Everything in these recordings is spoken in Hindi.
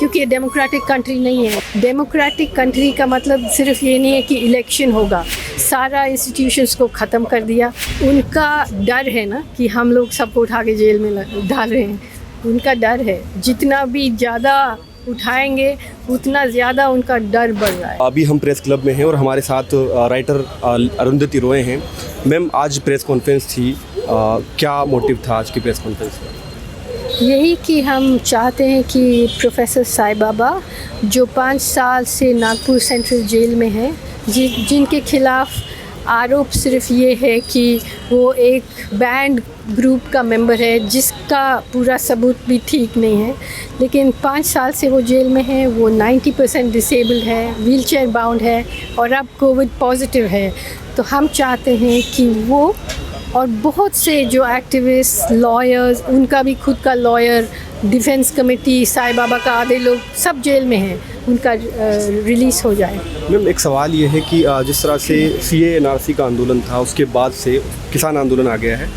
क्योंकि ये डेमोक्रेटिक कंट्री नहीं है। डेमोक्रेटिक कंट्री का मतलब सिर्फ ये नहीं है कि इलेक्शन होगा, सारा इंस्टीट्यूशंस को ख़त्म कर दिया। उनका डर है ना कि हम लोग सबको उठा के जेल में डाल रहे हैं, उनका डर है। जितना भी ज़्यादा उठाएंगे उतना ज़्यादा उनका डर बढ़ रहा है। अभी हम प्रेस क्लब में हैं और हमारे साथ राइटर अरुंधति रॉय हैं। मैम, आज प्रेस कॉन्फ्रेंस थी, क्या मोटिव था आज की प्रेस कॉन्फ्रेंस का? यही कि हम चाहते हैं कि प्रोफेसर साईं बाबा जो 5 साल से नागपुर सेंट्रल जेल में हैं, जिनके खिलाफ़ आरोप सिर्फ ये है कि वो एक बैंड ग्रुप का मेंबर है, जिसका पूरा सबूत भी ठीक नहीं है, लेकिन 5 साल से वो जेल में है। वो 90% डिसेबल्ड है, व्हीलचेयर बाउंड है और अब कोविड पॉजिटिव है। तो हम चाहते हैं कि वो और बहुत से जो एक्टिविस्ट, लॉयर्स, उनका भी खुद का lawyer, defence committee, Sai Baba का आधे लोग सब जेल में हैं, उनका रिलीज़ हो जाए। मैम, एक सवाल ये है कि जिस तरह से CAA NRC का आंदोलन था, उसके बाद से किसान आंदोलन आ गया है।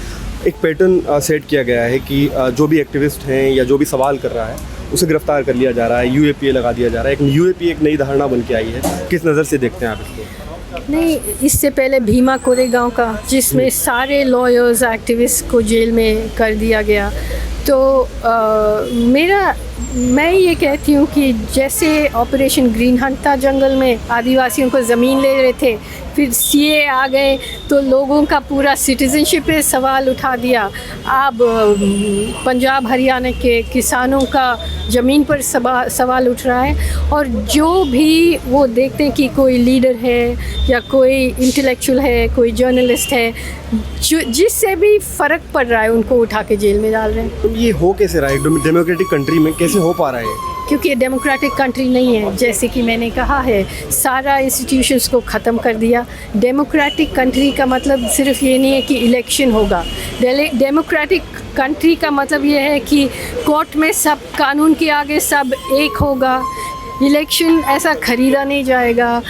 एक पैटर्न सेट किया गया है कि जो भी एक्टिविस्ट हैं या जो भी सवाल कर रहा है उसे गिरफ्तार कर लिया जा रहा है, UAPA लगा दिया जा रहा है। एक UAPA एक नई धारणा बन के आई है, किस नज़र से देखते हैं आप इसको? नहीं, इससे पहले भीमा कोरेगांव का, जिसमें सारे लॉयर्स, एक्टिविस्ट को जेल में कर दिया गया। तो मैं ये कहती हूँ कि जैसे ऑपरेशन ग्रीन हंट था, जंगल में आदिवासियों को ज़मीन ले रहे थे, फिर CAA आ गए तो लोगों का पूरा सिटीज़नशिप पे सवाल उठा दिया। अब पंजाब हरियाणा के किसानों का ज़मीन पर सवाल उठ रहा है। और जो भी वो देखते हैं कि कोई लीडर है या कोई इंटेलेक्चुअल है, कोई जर्नलिस्ट है, जिससे भी फ़र्क पड़ रहा है, उनको उठा के जेल में डाल रहे हैं। तो ये हो कैसे रहा है डेमोक्रेटिक कंट्री में, कैसे हो पा रहा है? क्योंकि ये डेमोक्रेटिक कंट्री नहीं है। जैसे कि मैंने कहा है, सारा इंस्टीट्यूशंस को ख़त्म कर दिया। डेमोक्रेटिक कंट्री का मतलब सिर्फ ये नहीं है कि इलेक्शन होगा। डेमोक्रेटिक कंट्री का मतलब ये है कि कोर्ट में सब, कानून के आगे सब एक होगा। इलेक्शन ऐसा ख़रीदा नहीं जाएगा।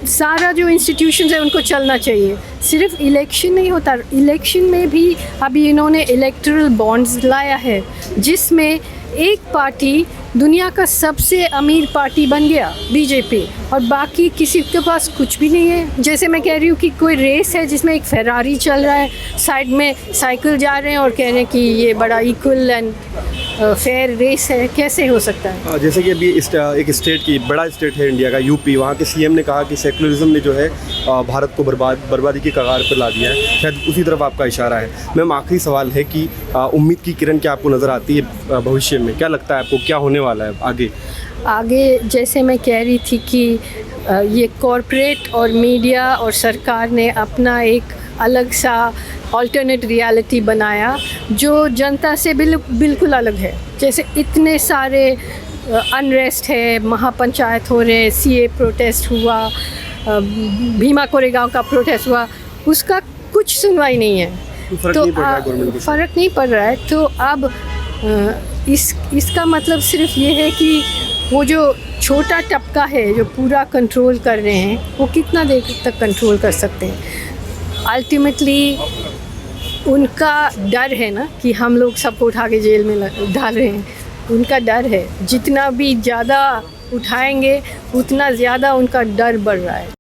सारा जो इंस्टीट्यूशंस है उनको चलना चाहिए। सिर्फ इलेक्शन नहीं होता, इलेक्शन में भी अभी इन्होंने इलेक्टरल बॉन्ड्स लाया है, जिसमें एक पार्टी दुनिया का सबसे अमीर पार्टी बन गया, BJP, और बाकी किसी के पास कुछ भी नहीं है। जैसे मैं कह रही हूँ कि कोई रेस है जिसमें एक फेरारी चल रहा है, साइड में साइकिल जा रहे हैं और कह रहे हैं कि ये बड़ा इक्वल एंड फेयर रेस है। कैसे हो सकता है? जैसे कि अभी एक स्टेट की, बड़ा स्टेट है इंडिया का, UP, वहाँ के CM ने कहा कि सेकुलरिज्म ने जो है भारत को बर्बादी की कगार पर ला दिया है। शायद उसी तरफ आपका इशारा है। मैम, आखिरी सवाल है कि उम्मीद की किरण क्या आपको नज़र आती है भविष्य में? क्या लगता है आपको, क्या होने वाला है आगे? जैसे मैं कह रही थी कि ये कॉरपोरेट और मीडिया और सरकार ने अपना एक अलग सा अल्टरनेट रियलिटी बनाया, जो जनता से बिल्कुल अलग है। जैसे इतने सारे अनरेस्ट है, महापंचायत हो रहे, CAA प्रोटेस्ट हुआ, भीमा कोरेगांव का प्रोटेस्ट हुआ, उसका कुछ सुनवाई नहीं है। तो फ़र्क नहीं पड़ रहा है। तो अब इसका मतलब सिर्फ ये है कि वो जो छोटा तबका है जो पूरा कंट्रोल कर रहे हैं, वो कितना देर तक कंट्रोल कर सकते हैं? अल्टीमेटली उनका डर है ना कि हम लोग सबको उठा के जेल में डाल रहे हैं, उनका डर है। जितना भी ज़्यादा उठाएंगे उतना ज़्यादा उनका डर बढ़ रहा है।